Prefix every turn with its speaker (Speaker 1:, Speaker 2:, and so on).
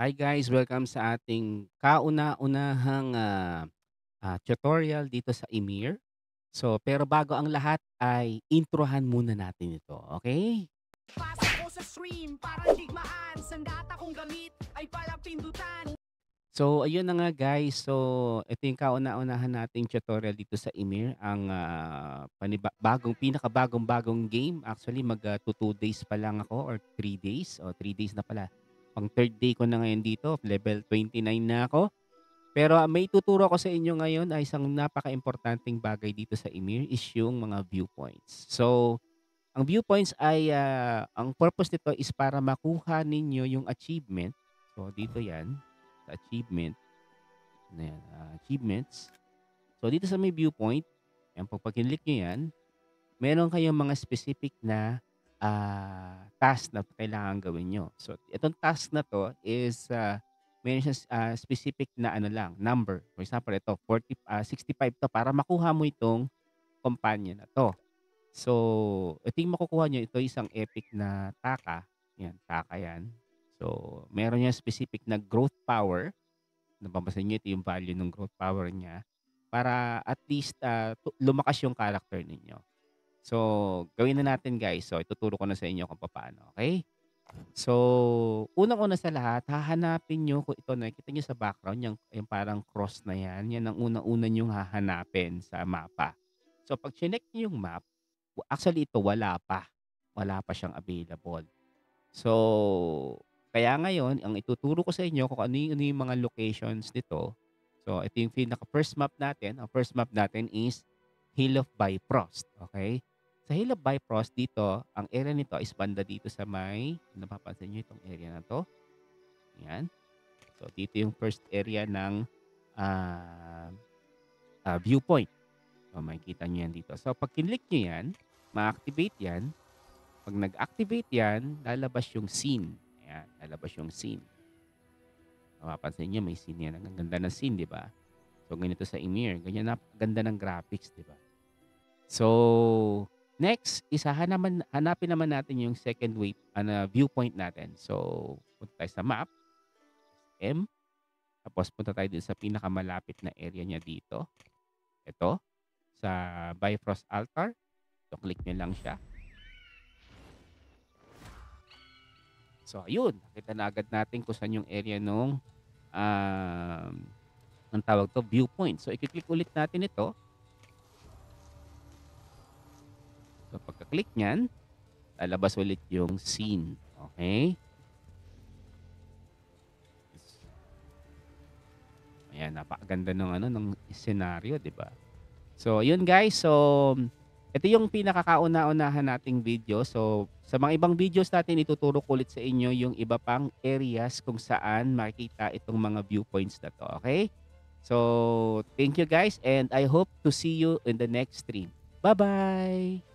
Speaker 1: Hi guys, welcome sa ating kauna-unahang tutorial dito sa Emir. Pero bago ang lahat ay introhan muna natin ito, okay?
Speaker 2: Pasok ko sa stream, parang digmaan. Sandata kong gamit ay palang pindutan.
Speaker 1: So ayun na nga guys, ito yung kauna-unahan nating tutorial dito sa Emir, ang pinakabagong-bagong game. Actually 2 days pa lang ako or 3 days, o 3 days na pala. Pang third day ko na ngayon dito, level 29 na ako. Pero may ituturo ko sa inyo ngayon ay isang napakaimportanteng bagay dito sa Emir is yung mga viewpoints. So, ang viewpoints ay, ang purpose nito is para makuha ninyo yung achievement. So, dito yan, sa achievement, na yan, achievements. So, dito sa may viewpoint, yan, pag kinlik nyo yan, meron kayong mga specific na task na kailangan gawin nyo. So, itong task na to is meron siyang specific na ano lang, number. For example, ito, 65 to para makuha mo itong companion na to. So, ito yung makukuha nyo, ito isang epic na taka. Yan, taka yan. So, meron yung specific na growth power. Napapansin nyo, ito yung value ng growth power niya para at least lumakas yung character ninyo. So, gawin na natin guys. So, ituturo ko na sa inyo kung paano, okay? So, unang-una sa lahat, hahanapin niyo kung ito nakikita niyo sa background, yung parang cross na yan, yan ang unang-una niyong hahanapin sa mapa. So, pag chinek niyo yung map, actually ito wala pa siyang available. So, kaya ngayon, ang ituturo ko sa inyo kung ano yung mga locations nito. So, ito yung pinaka first map natin. Ang first map natin is Hill of Bifrost. Okay? Sa Hill of Bifrost dito, ang area nito is banda dito sa may, napapansin nyo itong area na to. Yan. So, dito yung first area ng ah, viewpoint. So, makikita nyo yan dito. So, pag kinlik nyo yan, ma-activate yan. Pag nag-activate yan, lalabas yung scene. Ayan, lalabas yung scene. Mapapansin niyo may scene yan. Ang ganda ng scene, di ba? So, ganito sa Emir. Ganyan na ganda ng graphics, di ba? So, next is hanapin naman natin yung second viewpoint natin. So, punta tayo sa map, M. Tapos punta tayo din sa pinakamalapit na area niya dito. Ito, sa Bifrost Altar. So, click nyo lang siya. So, ayun. Nakita na agad natin kung saan yung area nung um, ang tawag to, viewpoint. So, i-click ulit natin ito. So, pagka-click niyan, lalabas ulit yung scene. Okay? Ayan, napakaganda ng ano ng senaryo, 'di ba? So, yun guys. So, ito yung pinakakauna-unahan nating video. So, sa mga ibang videos natin, ituturo ko ulit sa inyo yung iba pang areas kung saan makikita itong mga viewpoints na to. Okay? So, thank you guys and I hope to see you in the next stream. Bye-bye!